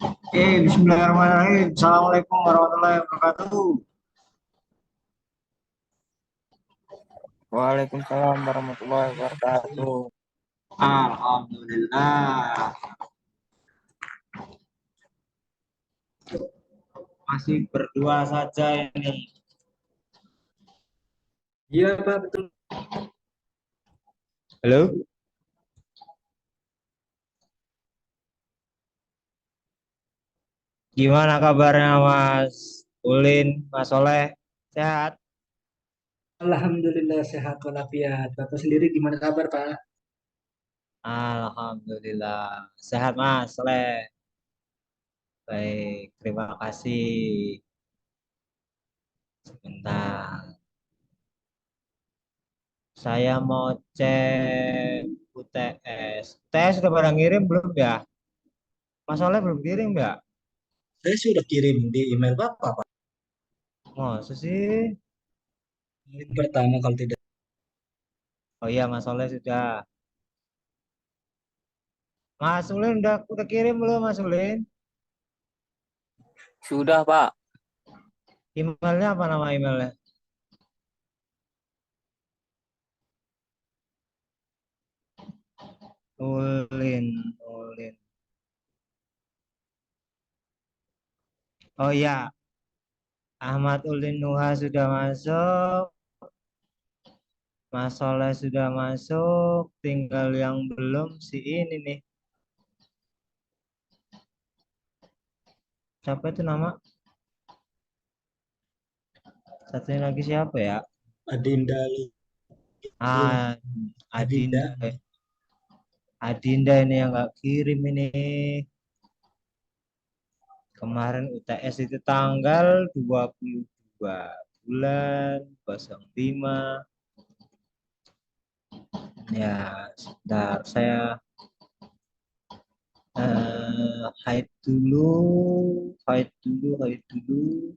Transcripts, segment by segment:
Bismillahirrahmanirrahim. Assalamualaikum warahmatullahi wabarakatuh. Waalaikumsalam warahmatullahi wabarakatuh. Alhamdulillah. Masih berdua saja ini. Iya Pak, betul. Halo? Gimana kabarnya Mas Ulin, Mas Soleh? Sehat? Alhamdulillah sehat walafiat. Bapak sendiri gimana kabar Pak? Alhamdulillah. Sehat Mas Soleh. Baik, terima kasih. Sebentar. Saya mau cek UTS. UTS sudah pada ngirim belum ya? Mas Soleh belum kirim ya? Saya sudah kirim di email Bapak Pak. Masa sih? Ini pertama kalau tidak. Oh iya, Mas Soleh sudah. Mas Ulin udah kirim belum Mas Ulin? Sudah, Pak. Emailnya apa nama emailnya? Ulin, Ulin. Oh iya, Ahmad Ulin Nuha sudah masuk. Mas Soleh sudah masuk. Tinggal yang belum si ini nih. Siapa itu nama? Satunya lagi siapa ya? Adinda Lutfi, Ah, Adinda. Adinda. Adinda ini yang nggak kirim ini. Kemarin UTS itu tanggal 22 bulan 05. Ya, sebentar saya hide dulu, hide dulu.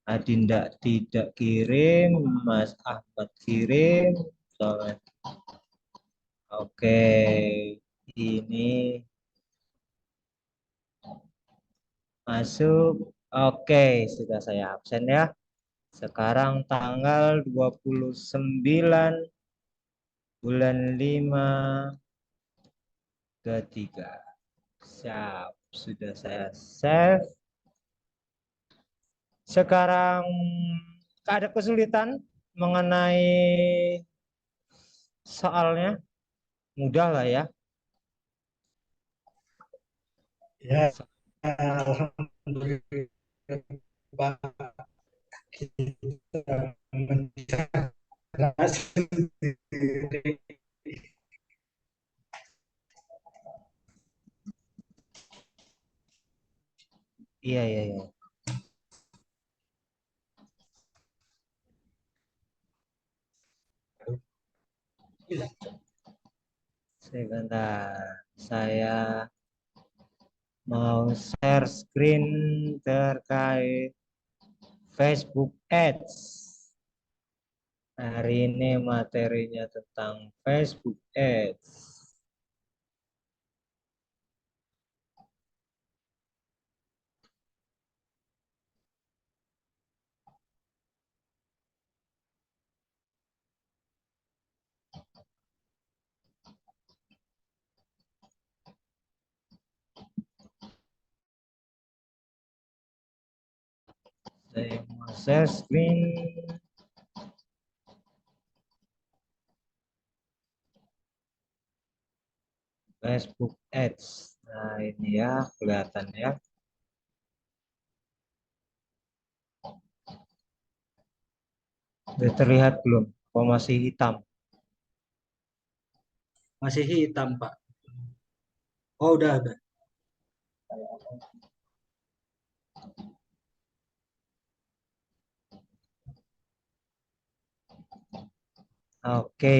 Adinda tidak kirim, Mas Ahmad kirim. Soalnya. Oke, ini masuk. Oke, sudah saya absen ya. Sekarang tanggal 29 bulan 5 ketiga. Siap, sudah saya save. Sekarang ada kesulitan mengenai soalnya, mudah lah ya. Ya, Alhamdulillah Pak. Kita mencari sendiri. Iya, iya, iya. Sebentar, saya mau share screen terkait Facebook Ads. Hari ini materinya tentang Facebook Ads. Saya mau share screen. Facebook Ads. Nah, ini ya, kelihatan ya. Sudah terlihat belum? Apa masih hitam? Masih hitam Pak. Oh udah. Oke.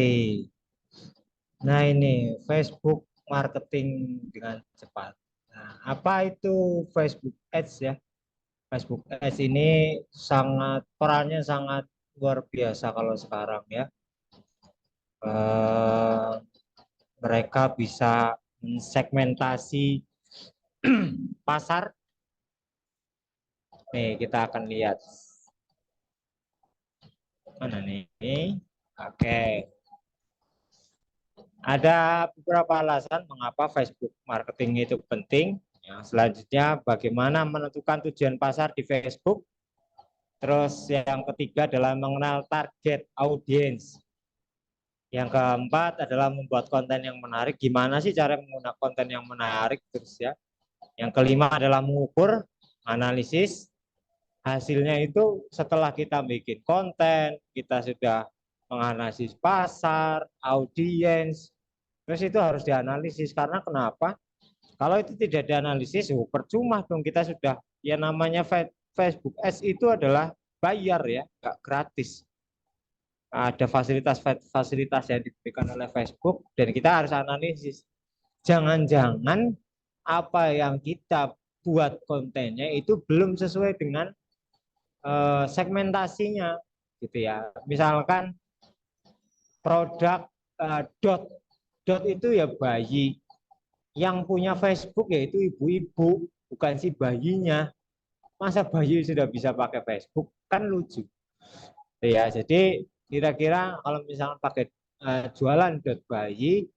Nah, ini Facebook marketing dengan cepat. Nah, apa itu Facebook Ads ya? Facebook Ads ini perannya sangat luar biasa kalau sekarang ya. Eh, Mereka bisa mensegmentasi pasar. Nih, kita akan lihat. Mana nih? Oke. Ada beberapa alasan mengapa Facebook marketing itu penting. Ya, selanjutnya, bagaimana menentukan tujuan pasar di Facebook. Terus yang ketiga adalah mengenal target audiens. Yang keempat adalah membuat konten yang menarik. Gimana sih cara menggunakan konten yang menarik terus ya. Yang kelima adalah mengukur, analisis. Hasilnya itu setelah kita bikin konten, kita sudah menganalisis pasar, audiens, terus itu harus dianalisis. Karena kenapa? Kalau itu tidak dianalisis, percuma dong, kita sudah, ya namanya Facebook Ads itu adalah bayar ya, nggak gratis. Ada fasilitas-fasilitas yang diberikan oleh Facebook dan kita harus analisis. Jangan-jangan apa yang kita buat kontennya itu belum sesuai dengan segmentasinya gitu ya. Misalkan produk dot itu ya bayi, yang punya Facebook yaitu ibu-ibu, bukan si bayinya. Masa bayi sudah bisa pakai Facebook, kan lucu ya. Jadi kira-kira kalau misalnya pakai jualan dot bayi,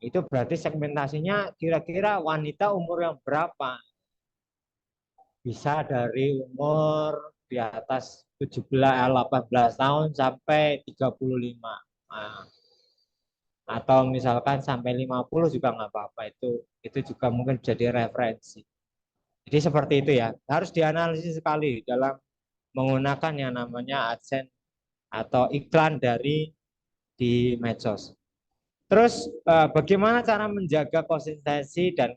itu berarti segmentasinya kira-kira wanita umur yang berapa. Bisa dari umur di atas 17, 18 tahun sampai 35. Nah, atau misalkan sampai 50 juga nggak apa-apa, itu juga mungkin jadi referensi. Jadi seperti itu ya, harus dianalisis sekali dalam menggunakan yang namanya AdSense atau iklan dari di medsos. Terus bagaimana cara menjaga konsistensi dan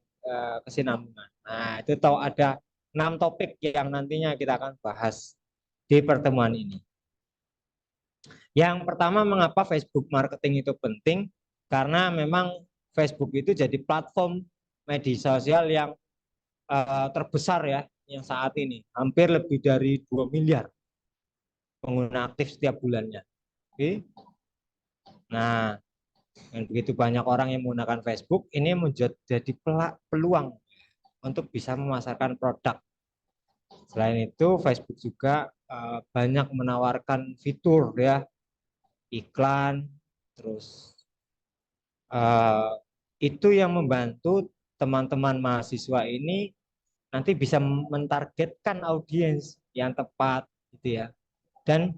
kesinambungan. Nah, itu tahu ada 6 topik yang nantinya kita akan bahas di pertemuan ini. Yang pertama, mengapa Facebook marketing itu penting? Karena memang Facebook itu jadi platform media sosial yang terbesar ya, yang saat ini. Hampir lebih dari 2 miliar pengguna aktif setiap bulannya. Oke. Nah, dan begitu banyak orang yang menggunakan Facebook, ini menjadi peluang untuk bisa memasarkan produk. Selain itu, Facebook juga banyak menawarkan fitur ya, iklan, terus itu yang membantu teman-teman mahasiswa ini nanti bisa mentargetkan audiens yang tepat gitu ya, dan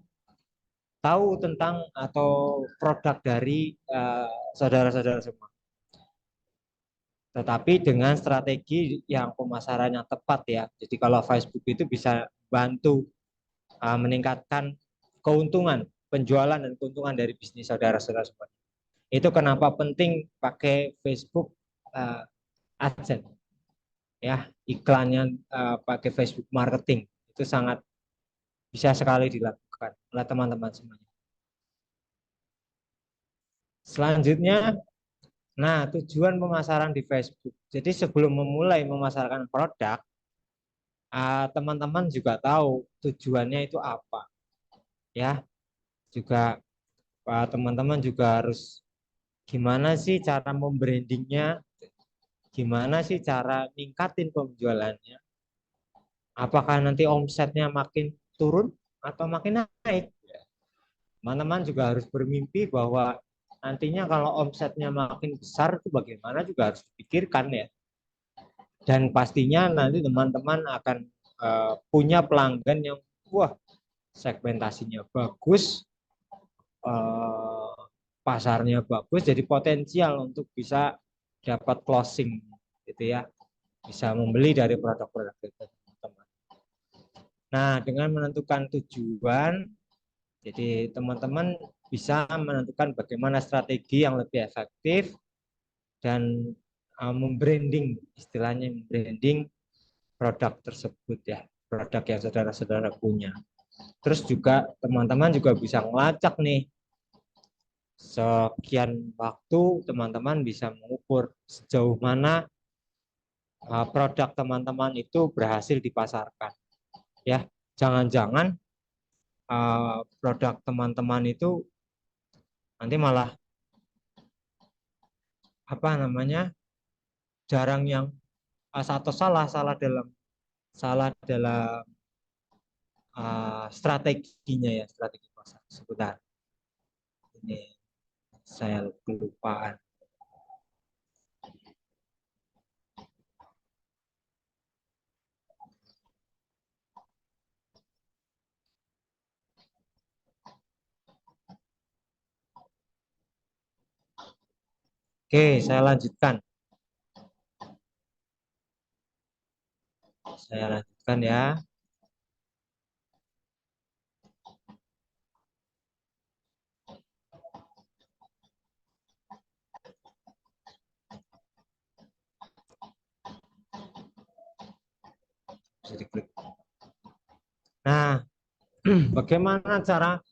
tahu tentang atau produk dari saudara-saudara semua. Tetapi dengan strategi yang pemasaran yang tepat ya. Jadi kalau Facebook itu bisa bantu meningkatkan keuntungan, penjualan dan keuntungan dari bisnis saudara-saudara semua. Itu kenapa penting pakai Facebook AdSense. Ya, iklannya pakai Facebook marketing itu sangat bisa sekali dilakukan oleh teman-teman semuanya. Selanjutnya, nah, tujuan pemasaran di Facebook. Jadi sebelum memulai memasarkan produk, teman-teman juga tahu tujuannya itu apa. Ya, juga teman-teman juga harus gimana sih cara membrandingnya, gimana sih cara ningkatin penjualannya. Apakah nanti omsetnya makin turun atau makin naik? Teman-teman juga harus bermimpi bahwa nantinya kalau omsetnya makin besar itu bagaimana juga harus dipikirkan ya. Dan pastinya nanti teman-teman akan punya pelanggan yang wah, segmentasinya bagus, pasarnya bagus, jadi potensial untuk bisa dapat closing gitu ya, bisa membeli dari produk-produk itu teman-teman. Nah, dengan menentukan tujuan, jadi teman-teman bisa menentukan bagaimana strategi yang lebih efektif dan membranding, istilahnya membranding produk tersebut ya, produk yang saudara-saudara punya. Terus juga teman-teman juga bisa melacak nih, sekian waktu teman-teman bisa mengukur sejauh mana produk teman-teman itu berhasil dipasarkan. Ya, jangan-jangan produk teman-teman itu nanti malah apa namanya jarang yang atau salah dalam strateginya ya, strategi pasar. Sebentar, ini saya kelupaan. Oke, saya lanjutkan. Saya lanjutkan ya. Bisa diklik. Nah, bagaimana cara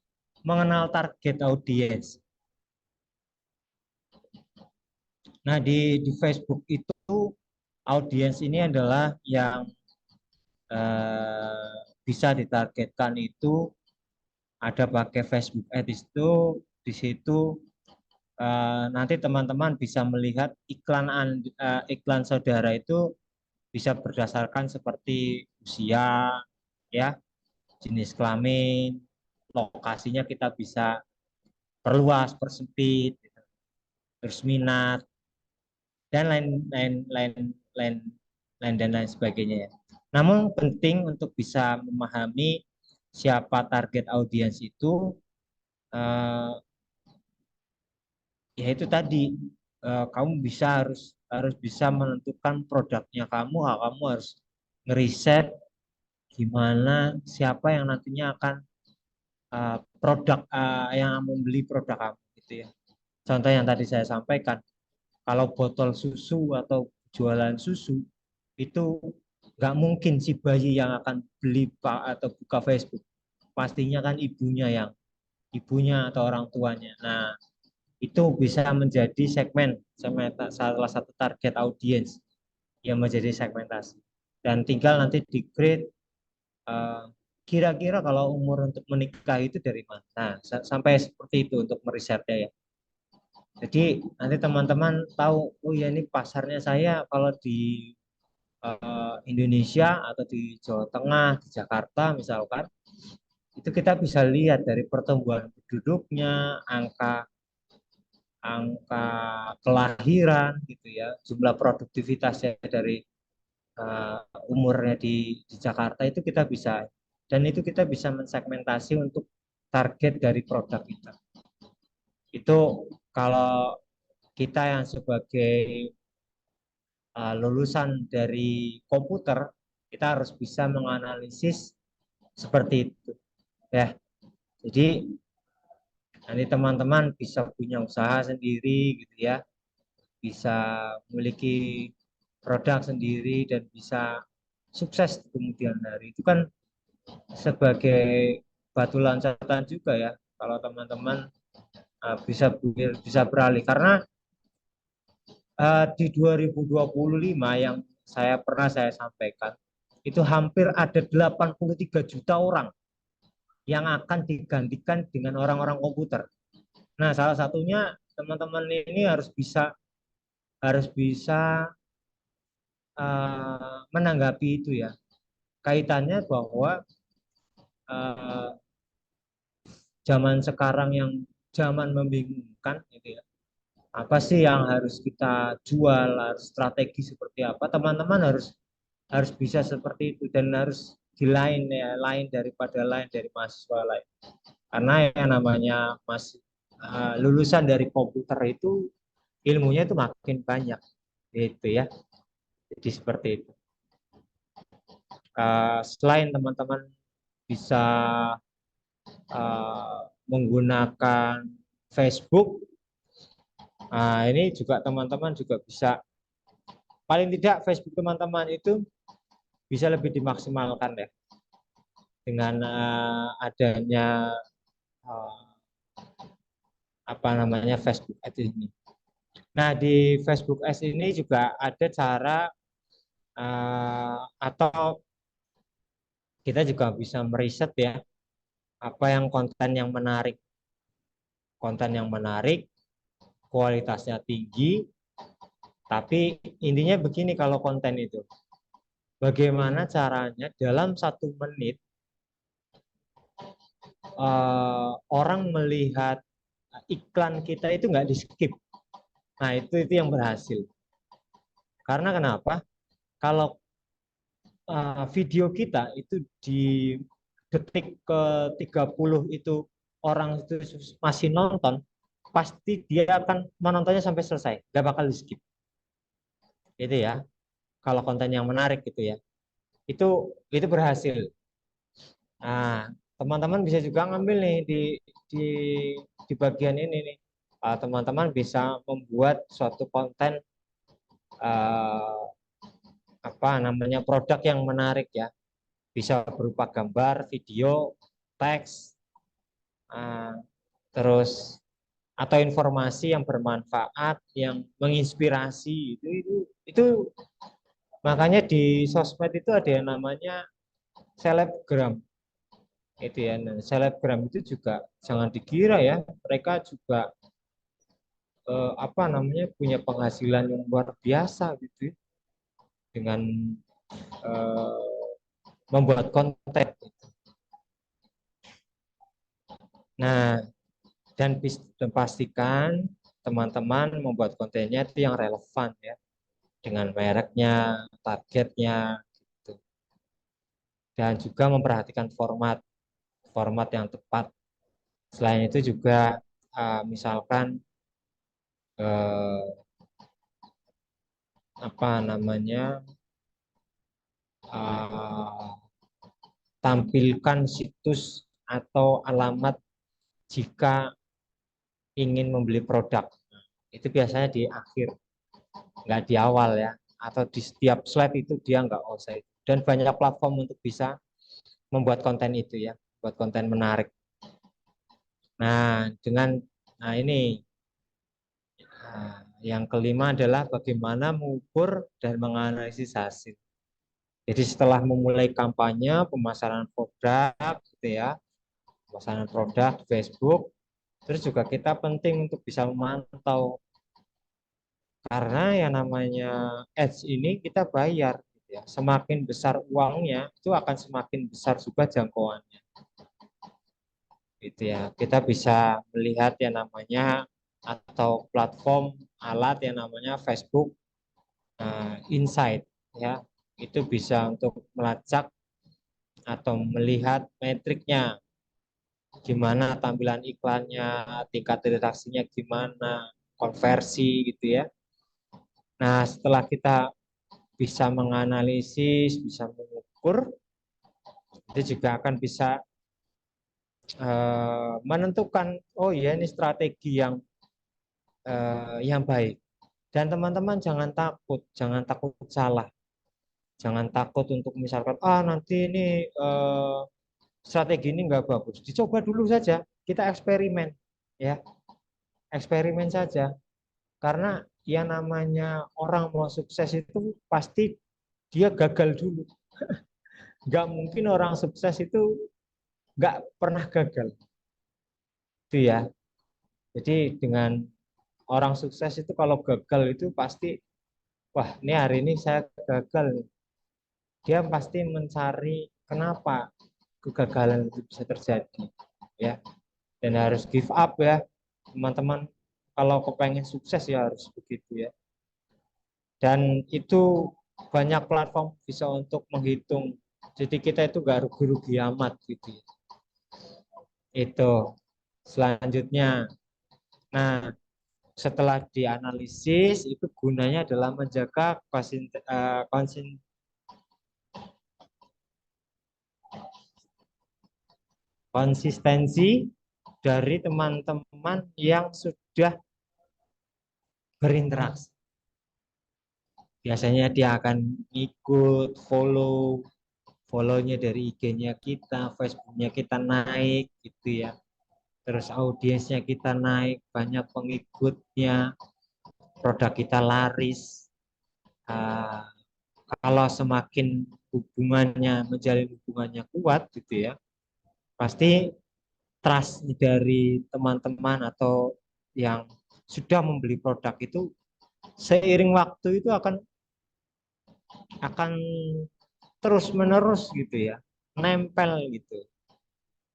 mengenal target audiens? Nah, di Facebook itu audiens ini adalah yang bisa ditargetkan itu ada pakai Facebook Ads itu. Di situ nanti teman-teman bisa melihat iklan saudara itu bisa berdasarkan seperti usia, ya, jenis kelamin, lokasinya kita bisa perluas, persempit, terus minat dan lain sebagainya ya. Namun penting untuk bisa memahami siapa target audiens itu, yaitu tadi kamu harus bisa menentukan produknya kamu harus ngeriset gimana siapa yang nantinya akan yang membeli produk kamu gitu ya. Contoh yang tadi saya sampaikan, kalau botol susu atau jualan susu itu nggak mungkin si bayi yang akan beli Pak atau buka Facebook, pastinya kan ibunya atau orang tuanya. Nah, itu bisa menjadi salah satu target audiens yang menjadi segmentasi. Dan tinggal nanti di grade kira-kira kalau umur untuk menikah itu dari mana. Nah, sampai seperti itu untuk merisetnya ya. Jadi nanti teman-teman tahu, oh ya ini pasarnya saya kalau di Indonesia atau di Jawa Tengah, di Jakarta misalkan, itu kita bisa lihat dari pertumbuhan penduduknya, angka angka kelahiran gitu ya, jumlah produktivitasnya dari umurnya di Jakarta itu kita bisa, dan itu kita bisa mensegmentasi untuk target dari produk kita. Itu kalau kita yang sebagai lulusan dari komputer, kita harus bisa menganalisis seperti itu ya. Jadi nanti teman-teman bisa punya usaha sendiri gitu ya, bisa memiliki produk sendiri dan bisa sukses di kemudian hari. Itu kan sebagai batu loncatan juga ya kalau teman-teman bisa beralih, karena di 2025 yang saya sampaikan itu hampir ada 83 juta orang yang akan digantikan dengan orang-orang komputer. Nah, salah satunya teman-teman ini harus bisa menanggapi itu ya. Kaitannya bahwa uh, zaman sekarang yang zaman membingungkan gitu ya. Apa sih yang harus kita jual, harus strategi seperti apa? Teman-teman harus harus bisa seperti itu dan harus lain dari mahasiswa lain. Karena yang namanya lulusan dari komputer itu ilmunya itu makin banyak gitu ya. Jadi seperti itu. Selain teman-teman bisa menggunakan Facebook, ini juga teman-teman juga bisa, paling tidak Facebook teman-teman itu bisa lebih dimaksimalkan ya dengan adanya Facebook Ads ini. Nah, di Facebook Ads ini juga ada cara atau kita juga bisa meriset ya, apa yang konten yang menarik, kualitasnya tinggi, Tapi intinya begini kalau konten itu, bagaimana caranya dalam 1 menit orang melihat iklan kita itu nggak di skip. Nah itu yang berhasil. Karena kenapa? Kalau video kita itu di detik ke 30 itu orang itu masih nonton, pasti dia akan menontonnya sampai selesai, nggak bakal di skip. Itu ya, kalau konten yang menarik gitu ya, itu berhasil. Nah, teman-teman bisa juga ngambil nih di di bagian ini nih. Teman-teman bisa membuat suatu konten eh, apa namanya produk yang menarik ya. Bisa berupa gambar, video, teks, eh, terus atau informasi yang bermanfaat, yang menginspirasi itu makanya di sosmed itu ada yang namanya selebgram itu ya. Nah, selebgram itu juga jangan dikira ya, mereka juga apa namanya punya penghasilan yang luar biasa gitu ya, dengan eh, membuat konten. Nah, dan pastikan teman-teman membuat kontennya itu yang relevan ya, dengan mereknya, targetnya, gitu. Dan juga memperhatikan format yang tepat. Selain itu juga misalkan eh, apa namanya uh, tampilkan situs atau alamat jika ingin membeli produk. Itu biasanya di akhir, nggak di awal ya, atau di setiap slide itu dia nggak usah itu. Dan banyak platform untuk bisa membuat konten itu ya, buat konten menarik. Nah, nah ini yang kelima adalah bagaimana mengukur dan menganalisis hasil. Jadi setelah memulai kampanye pemasaran produk gitu ya, pemasaran produk di Facebook, terus juga kita penting untuk bisa memantau, karena yang namanya ads ini kita bayar gitu ya. Semakin besar uangnya, itu akan semakin besar juga jangkauannya. Gitu ya. Kita bisa melihat yang namanya atau platform alat yang namanya Facebook Insight ya. Itu bisa untuk melacak atau melihat metriknya, gimana tampilan iklannya, tingkat redaksinya gimana, konversi gitu ya. Nah, setelah kita bisa menganalisis, bisa mengukur, itu juga akan bisa menentukan, oh ya ini strategi yang baik. Dan teman-teman jangan takut salah, jangan takut untuk misalkan nanti ini strategi ini nggak bagus, dicoba dulu saja, kita eksperimen, ya eksperimen saja, karena yang namanya orang mau sukses itu pasti dia gagal dulu. Nggak mungkin orang sukses itu nggak pernah gagal, itu ya. Jadi dengan orang sukses itu kalau gagal itu pasti, wah ini hari ini saya gagal nih. Dia pasti mencari kenapa kegagalan itu bisa terjadi, ya. Dan harus give up ya, teman-teman. Kalau kepengen sukses ya harus begitu ya. Dan itu banyak platform bisa untuk menghitung. Jadi kita itu nggak rugi-rugi amat gitu ya. Itu selanjutnya. Nah, setelah dianalisis itu gunanya adalah menjaga konsistensi dari teman-teman yang sudah berinteraksi. Biasanya dia akan ikut follownya dari IG-nya kita, Facebook-nya kita naik gitu ya. Terus audiensnya kita naik, banyak pengikutnya, produk kita laris. Kalau semakin menjalin hubungannya kuat gitu ya, pasti trust dari teman-teman atau yang sudah membeli produk itu seiring waktu itu akan terus menerus gitu ya, nempel gitu.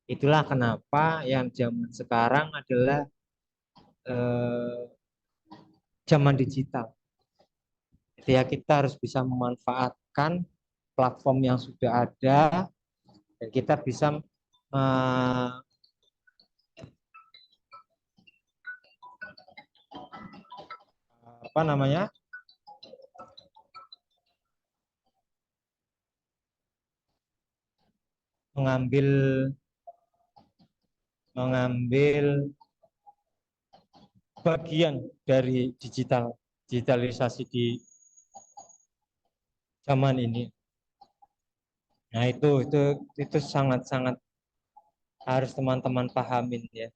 Itulah kenapa yang zaman sekarang adalah eh, zaman digital. Jadi ya kita harus bisa memanfaatkan platform yang sudah ada dan kita bisa eh, apa namanya mengambil mengambil bagian dari digitalisasi di zaman ini. Nah, itu sangat-sangat harus teman-teman pahamin ya.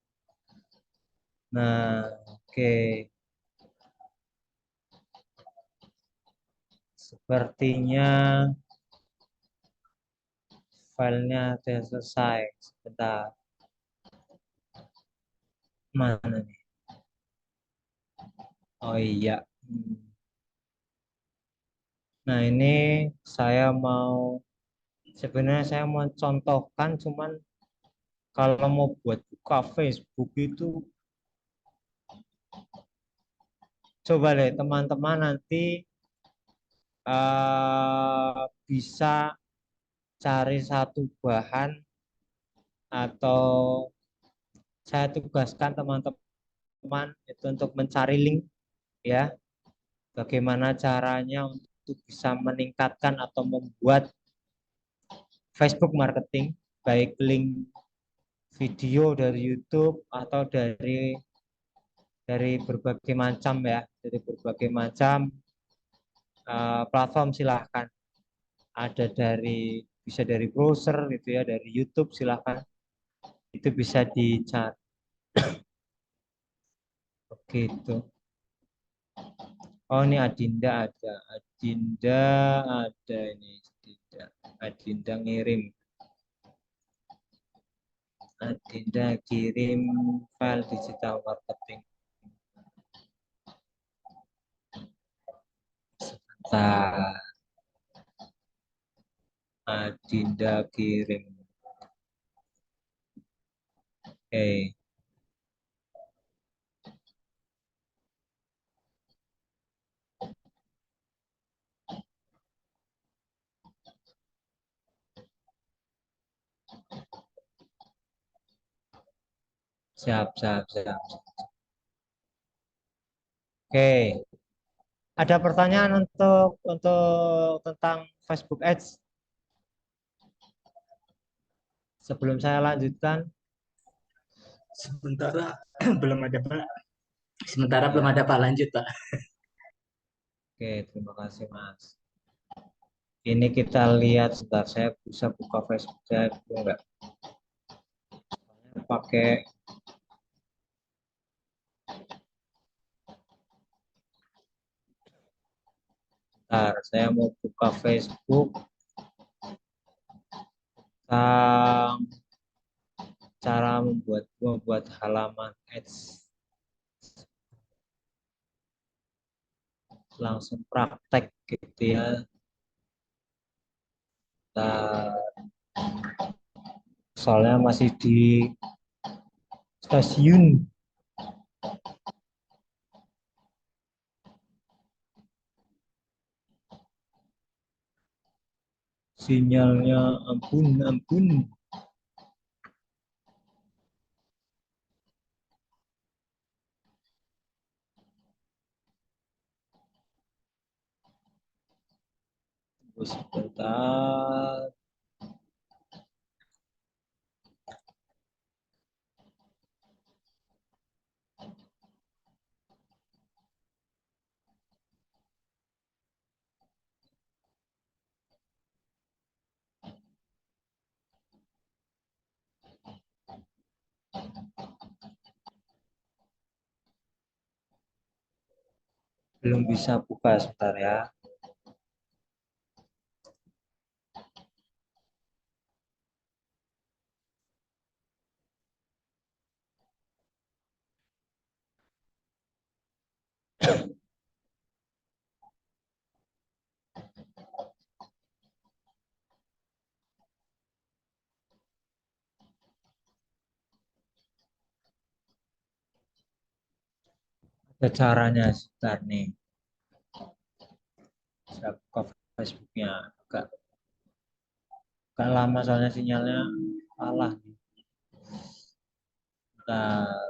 Nah, oke. Sepertinya filenya sudah selesai. Sebentar. Mana nih? Oh iya. Nah, ini saya mau sebenarnya saya mau contohkan cuman kalau mau buat buka Facebook itu coba deh teman-teman nanti bisa cari satu bahan atau saya tugaskan teman-teman itu untuk mencari link ya, bagaimana caranya untuk bisa meningkatkan atau membuat Facebook marketing, baik link video dari YouTube atau dari berbagai macam ya, dari berbagai macam platform silahkan. Ada bisa dari browser gitu ya, dari YouTube silahkan. Itu bisa dicari. Begitu. Oh ini Adinda ada ini Adinda ngirim, Adinda kirim file digital marketing. Sebentar, Adinda kirim. Oke, siap. Oke, ada pertanyaan untuk tentang Facebook Ads sebelum saya lanjutkan? Sementara belum ada Pak. Sementara belum Ya, ada Pak, lanjut Pak. oke, terima kasih Mas. Ini kita lihat, sebentar saya bisa buka Facebook saya enggak pakai. Bentar, saya mau buka Facebook tentang cara membuat halaman ads, langsung praktek gitu ya. Bentar, soalnya masih di stasiun, sinyalnya ampun. Tunggu sebentar. Belum bisa buka, sebentar ya. Caranya sebentar nih. Saya buka Facebooknya. Agak lama soalnya sinyalnya kalah. Bentar.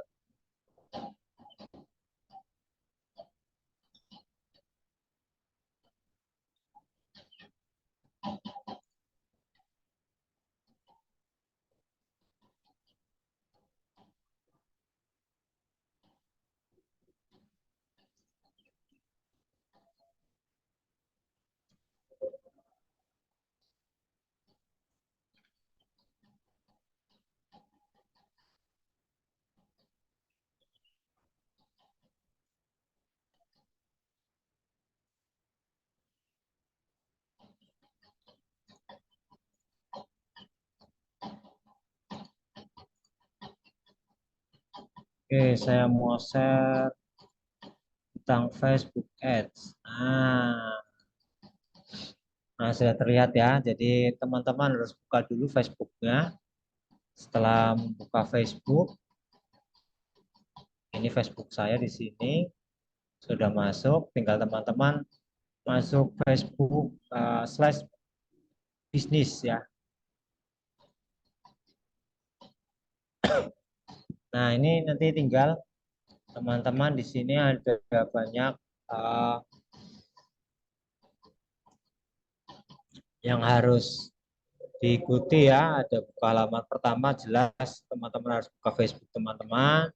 Oke, saya mau share tentang Facebook Ads. Nah, sudah terlihat ya. Jadi teman-teman harus buka dulu Facebooknya. Setelah membuka Facebook, ini Facebook saya di sini sudah masuk. Tinggal teman-teman masuk Facebook slash bisnis ya. Nah, ini nanti tinggal teman-teman di sini ada banyak yang harus diikuti ya. Ada buka halaman pertama jelas teman-teman harus buka Facebook teman-teman.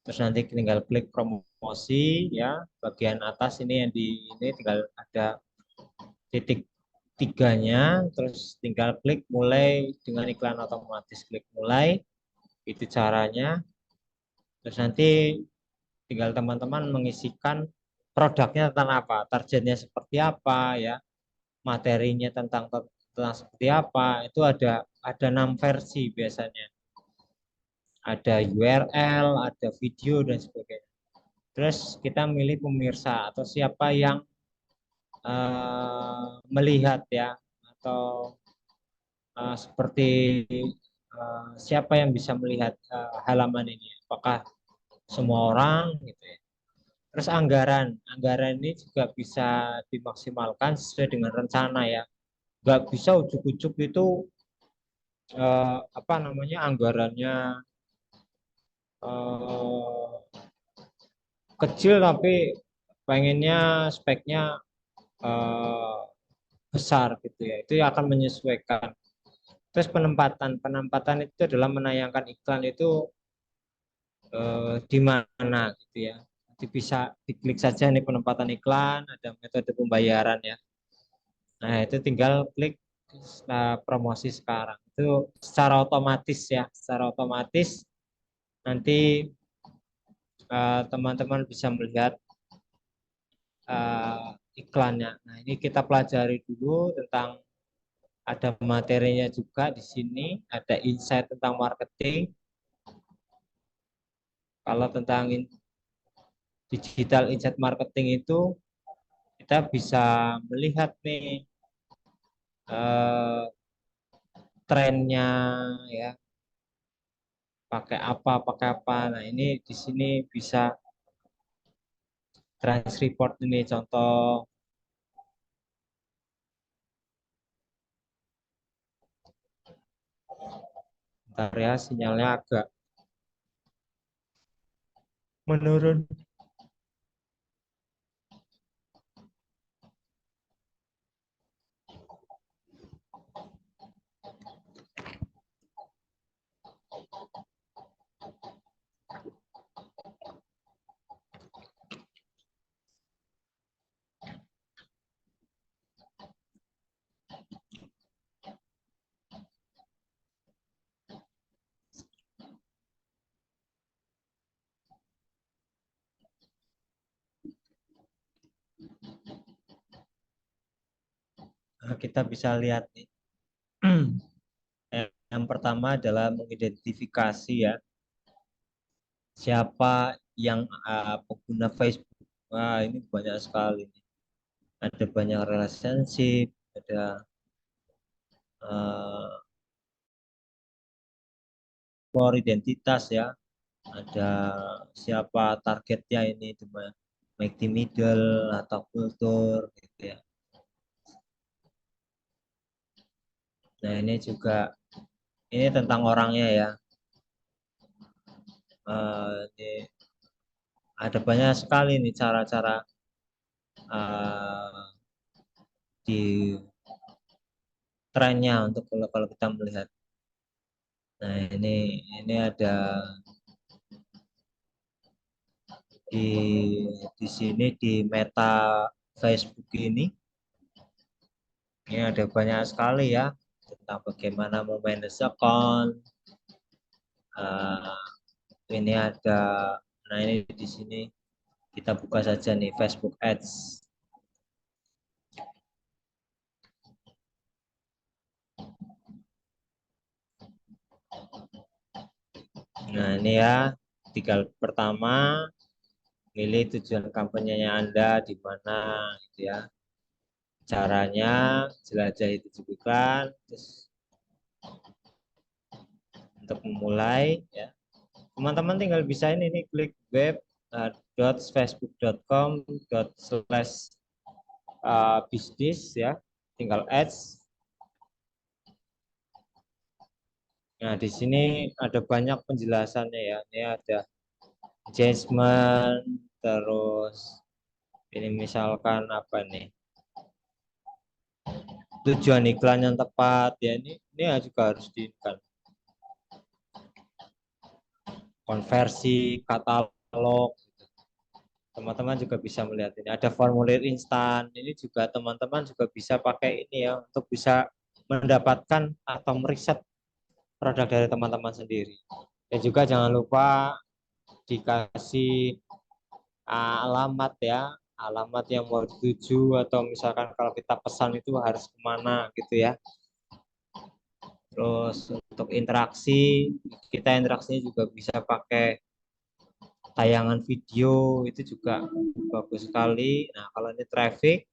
Terus nanti tinggal klik promosi ya. Bagian atas ini yang di ini tinggal ada titik tiganya. Terus tinggal klik mulai dengan iklan otomatis. Klik mulai. Itu caranya. Terus nanti tinggal teman-teman mengisikan produknya tentang apa, targetnya seperti apa ya, materinya tentang seperti apa. Itu ada 6 versi biasanya. Ada URL, ada video dan sebagainya. Terus kita milih pemirsa atau siapa yang melihat ya, atau seperti siapa yang bisa melihat halaman ini. Apakah semua orang gitu ya. Terus anggaran ini juga bisa dimaksimalkan sesuai dengan rencana ya. Nggak bisa ujuk-ujuk itu apa namanya anggarannya eh, kecil tapi pengennya speknya eh, besar gitu ya. Itu akan menyesuaikan. Terus penempatan itu adalah menayangkan iklan itu di mana gitu ya. Nanti bisa diklik saja nih penempatan iklan, ada metode pembayaran ya. Nah, itu tinggal klik promosi sekarang. Itu secara otomatis ya, secara otomatis nanti teman-teman bisa melihat iklannya. Nah, ini kita pelajari dulu tentang ada materinya juga di sini, ada insight tentang marketing. Kalau tentang digital insight marketing itu kita bisa melihat nih eh, trennya ya, pakai apa. Nah, ini di sini bisa trans report ini contoh. Bentar ya, sinyalnya agak menurun. Nah, kita bisa lihat nih. Yang pertama adalah mengidentifikasi ya siapa yang pengguna Facebook. Wah, ini banyak sekali. Ada banyak relationship, ada uh, identitas ya, ada siapa targetnya ini, make the middle atau kultur gitu ya. Nah ini juga ini tentang orangnya ya. Ini ada banyak sekali nih cara-cara di trennya untuk kalau kita melihat. Nah ini ada di sini di meta Facebook ini ada banyak sekali ya tentang bagaimana memanage account. Ini ada, nah ini di sini kita buka saja nih Facebook Ads. Nah ini ya, tinggal pertama pilih tujuan kampanyenya Anda di mana gitu ya. Caranya jelajahi tujuan, terus untuk memulai ya. Teman-teman tinggal bisa ini nih klik web.facebook.com/business ya, tinggal ads. Nah, di sini ada banyak penjelasannya ya. Ini ada engagement, terus ini misalkan apa nih? Tujuan iklan yang tepat ya, ini juga harus diinkan. Konversi, katalog, teman-teman juga bisa melihat ini. Ada formulir instan, ini juga teman-teman juga bisa pakai ini ya untuk bisa mendapatkan atau meriset produk dari teman-teman sendiri. Dan juga jangan lupa dikasih alamat ya, alamat yang mau dituju atau misalkan kalau kita pesan itu harus kemana gitu ya. Terus untuk interaksi, kita interaksinya juga bisa pakai tayangan video, itu juga bagus sekali. Nah kalau ini traffic,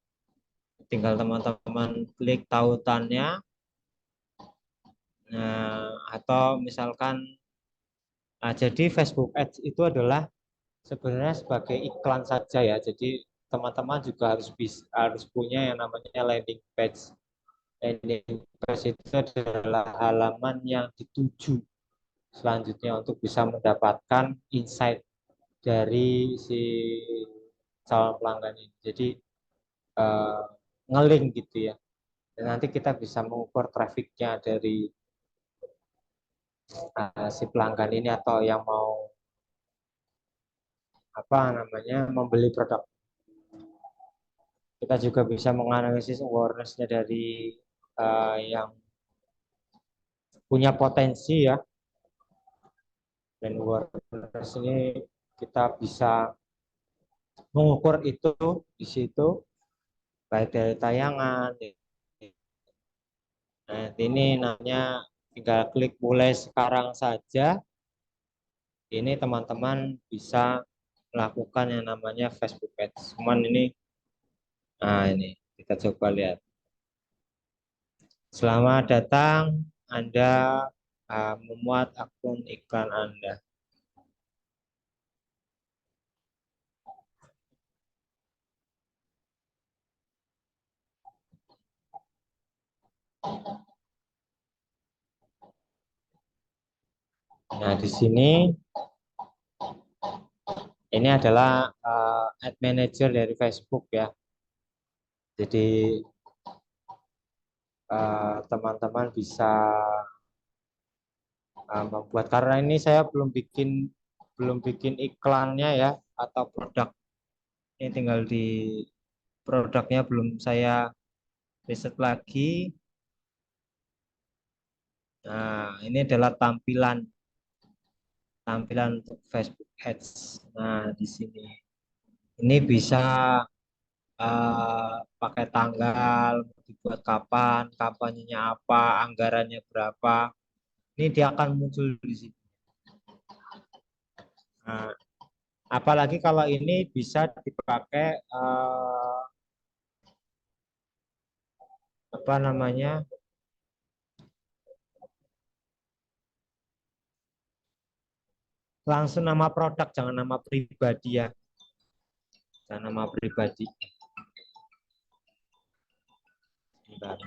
tinggal teman-teman klik tautannya. Nah, atau misalkan, nah jadi Facebook Ads itu adalah sebenarnya sebagai iklan saja ya. Jadi teman-teman juga harus punya yang namanya landing page. Landing page itu adalah halaman yang dituju selanjutnya untuk bisa mendapatkan insight dari si calon pelanggan ini. Jadi eh, ngelink gitu ya. Dan nanti kita bisa mengukur trafiknya dari si pelanggan ini atau yang mau apa namanya membeli produk. Kita juga bisa menganalisis awareness-nya dari yang punya potensi ya. Dan awareness ini kita bisa mengukur itu di situ baik dari tayangan. Nah, ini namanya tinggal klik mulai sekarang saja. Ini teman-teman bisa melakukan yang namanya Facebook Ads. Cuman ini, nah ini kita coba lihat. Selamat datang, Anda memuat akun iklan Anda. Nah, di sini ini adalah ad manager dari Facebook ya. Jadi teman-teman bisa membuat, karena ini saya belum bikin iklannya ya atau produk, ini tinggal di produknya belum saya riset lagi. Nah, ini adalah tampilan untuk Facebook Ads. Nah, di sini ini bisa pakai tanggal, dibuat kapan, kampanyenya apa, anggarannya berapa. Ini dia akan muncul di sini. Nah, apalagi kalau ini bisa dipakai apa namanya, langsung nama produk, jangan nama pribadi ya. dan nama pribadi. Bentar.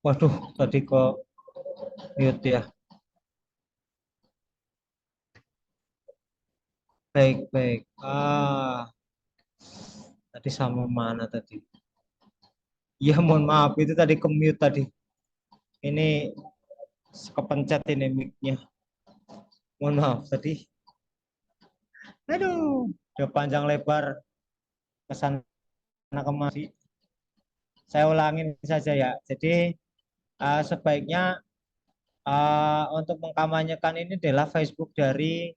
Waduh, tadi kok mute ya. Baik, baik. Tadi sama mana tadi? Ya, mohon maaf itu tadi ke mute tadi. Ini kepencet ini mic-nya. Mohon maaf tadi. Aduh, udah panjang lebar ke sana kemari. Saya ulangin saja ya. Jadi sebaiknya untuk mengkampanyekan ini adalah Facebook dari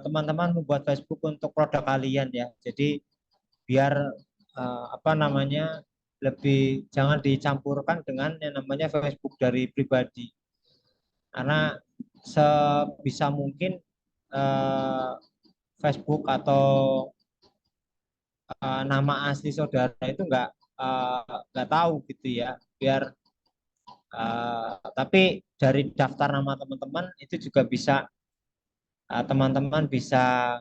teman-teman membuat Facebook untuk produk kalian ya. Jadi biar apa namanya lebih jangan dicampurkan dengan yang namanya Facebook dari pribadi. Karena sebisa mungkin eh, Facebook atau nama asli saudara itu nggak tahu gitu ya. Biar tapi dari daftar nama teman-teman itu juga bisa teman-teman bisa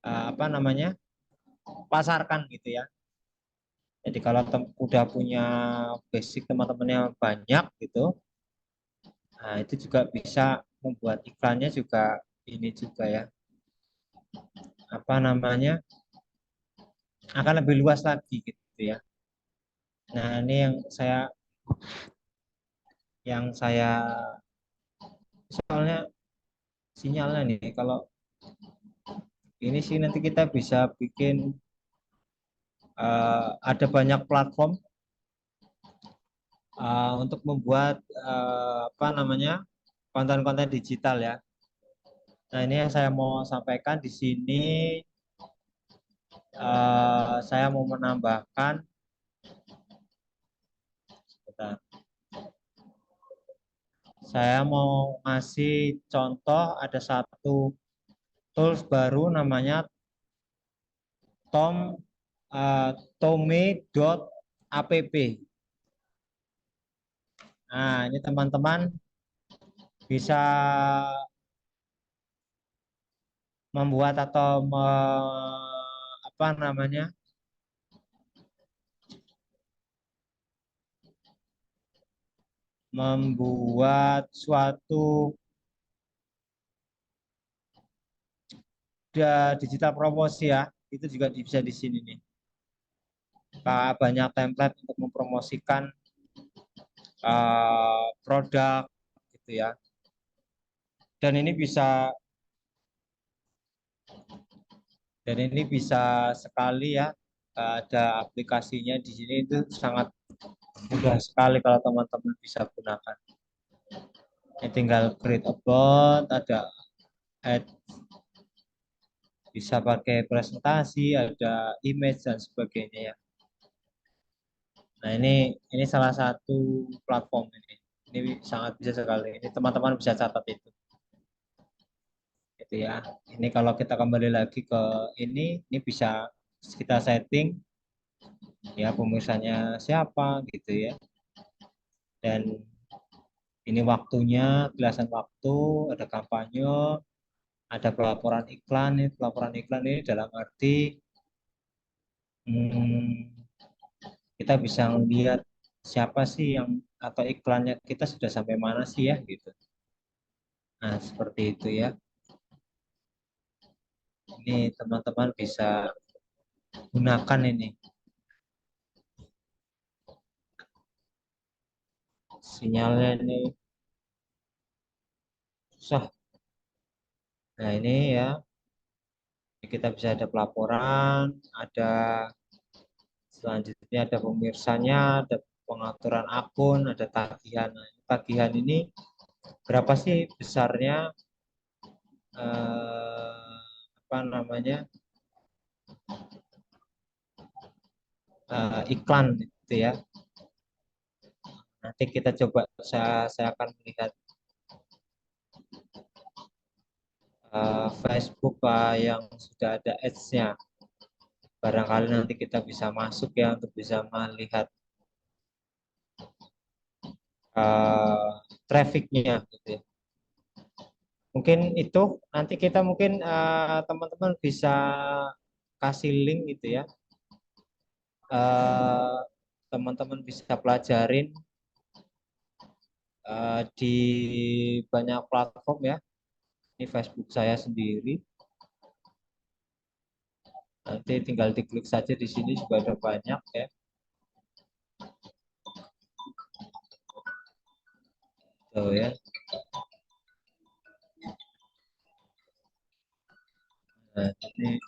apa namanya pasarkan gitu ya. Jadi kalau udah punya basic teman-temannya banyak gitu, nah itu juga bisa membuat iklannya juga ini juga ya, apa namanya akan lebih luas lagi gitu ya. Nah ini yang saya soalnya sinyalnya nih kalau ini sih nanti kita bisa bikin ada banyak platform untuk membuat apa namanya konten-konten digital ya. Nah ini yang saya mau sampaikan di sini. Saya mau menambahkan, bentar. Saya mau ngasih contoh ada satu tools baru namanya tome.app. Nah, ini teman-teman bisa membuat atau apa namanya membuat suatu digital promosi ya. Itu juga bisa di sini nih. Banyak template untuk mempromosikan produk gitu ya. Dan ini bisa sekali ya, ada aplikasinya di sini itu sangat mudah sekali kalau teman-teman bisa gunakan. Ini tinggal create a bot, ada add, bisa pakai presentasi, ada image dan sebagainya ya. Nah, ini salah satu platform ini. Ini sangat bisa sekali. Ini teman-teman bisa catat itu. Gitu ya. Ini kalau kita kembali lagi ke ini bisa kita setting ya pemirsanya siapa gitu ya. Dan ini waktunya, kelasan waktu, ada kampanye, ada pelaporan iklan. Pelaporan iklan ini dalam arti kita bisa melihat siapa sih yang atau iklannya kita sudah sampai mana sih ya gitu. Nah, seperti itu ya. Ini teman-teman bisa gunakan ini. Sinyalnya ini susah. Nah, ini ya. Kita bisa ada pelaporan, ada selanjutnya ada pemirsanya, ada pengaturan akun, ada tagihan. Nah, tagihan ini berapa sih besarnya apa namanya iklan itu ya. Nanti kita coba saya akan melihat Facebook yang sudah ada ads-nya. Barangkali nanti kita bisa masuk ya untuk bisa melihat trafficnya gitu ya. Mungkin itu nanti kita mungkin teman-teman bisa kasih link gitu ya. Teman-teman bisa pelajarin di banyak platform ya. Ini Facebook saya sendiri. Nanti tinggal diklik saja di sini juga ada banyak ya. Tuh ya. Nah, ini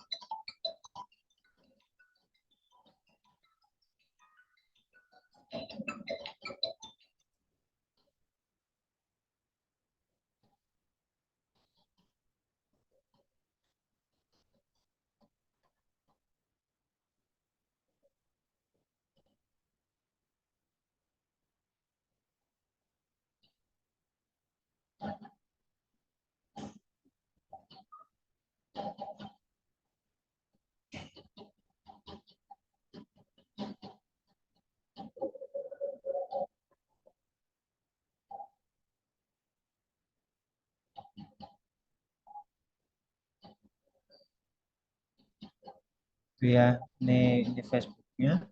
ya, ini Facebooknya.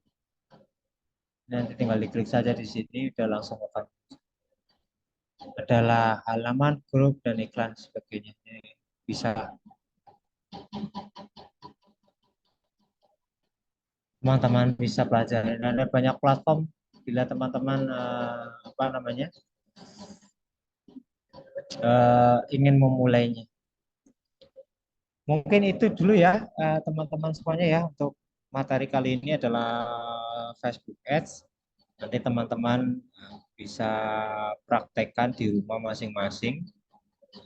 Nanti tinggal diklik saja di sini, udah langsung akan adalah halaman grup dan iklan sebagainya. Ini bisa teman-teman bisa pelajari. Ada banyak platform bila teman-teman apa namanya ingin memulainya. Mungkin itu dulu ya teman-teman semuanya ya untuk materi kali ini adalah Facebook Ads. Nanti teman-teman bisa praktekkan di rumah masing-masing,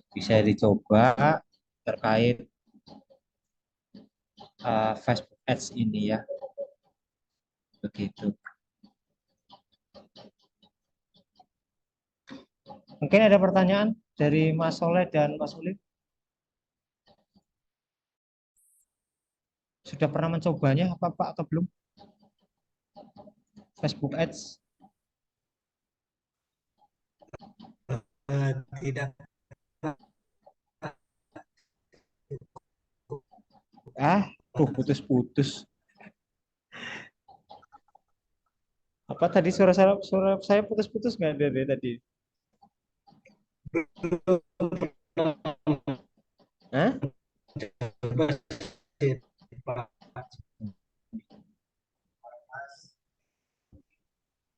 bisa dicoba terkait Facebook Ads ini ya. Begitu. Mungkin ada pertanyaan dari Mas Soleh dan Mas Uli? Sudah pernah mencobanya apa Pak atau belum? Facebook Ads? Tidak. Putus-putus. Apa tadi suara saya putus-putus nggak dari tadi? Hah?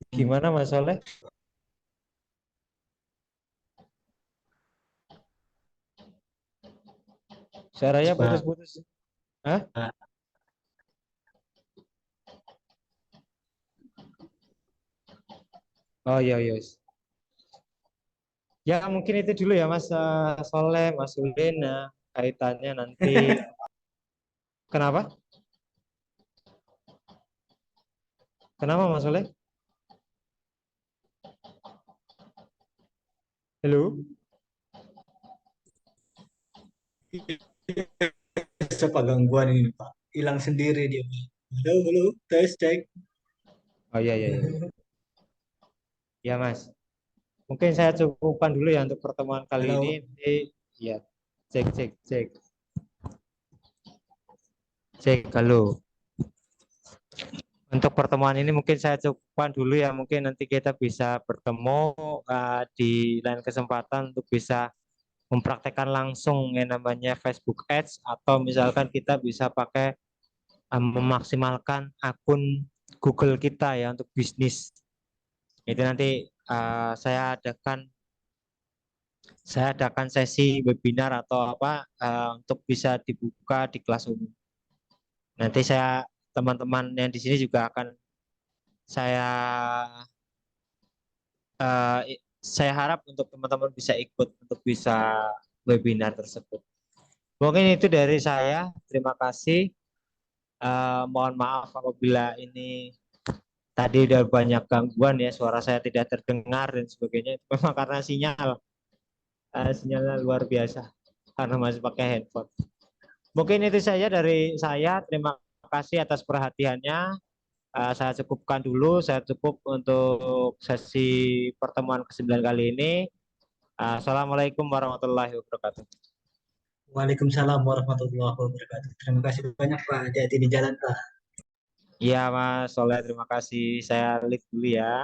Gimana Mas Soleh? Suaranya putus-putus. Hah? Oh iya iya. Ya mungkin itu dulu ya Mas Soleh, Mas Ulin, kaitannya nanti. Kenapa? Kenapa Mas Soleh? Halo? Siapa gangguan ini Pak? Hilang sendiri dia. Halo, halo, tes cek. Oh iya, iya, iya. Ya Mas. Mungkin saya cukupkan dulu ya untuk pertemuan kali ini. Halo. Nanti, ya, cek, cek, cek. Cek, halo. Untuk pertemuan ini mungkin saya cukupkan dulu ya. Mungkin nanti kita bisa bertemu di lain kesempatan untuk bisa mempraktekkan langsung yang namanya Facebook Ads, atau misalkan kita bisa pakai memaksimalkan akun Google kita ya untuk bisnis. Itu nanti saya adakan sesi webinar atau apa untuk bisa dibuka di kelas umum. Nanti teman-teman yang di sini juga akan saya saya harap untuk teman-teman bisa ikut untuk bisa webinar tersebut. Mungkin itu dari saya. Terima kasih. Mohon maaf apabila ini tadi udah banyak gangguan ya, suara saya tidak terdengar dan sebagainya. Memang karena sinyalnya luar biasa karena masih pakai handphone. Mungkin itu saja dari saya. Terima kasih atas perhatiannya. Saya cukupkan dulu. Saya cukup untuk sesi pertemuan ke-9 kali ini. Assalamualaikum warahmatullahi wabarakatuh. Waalaikumsalam warahmatullahi wabarakatuh. Terima kasih banyak Pak. Hati-hati di jalan Pak. Iya Mas Soleh, terima kasih. Saya live dulu ya.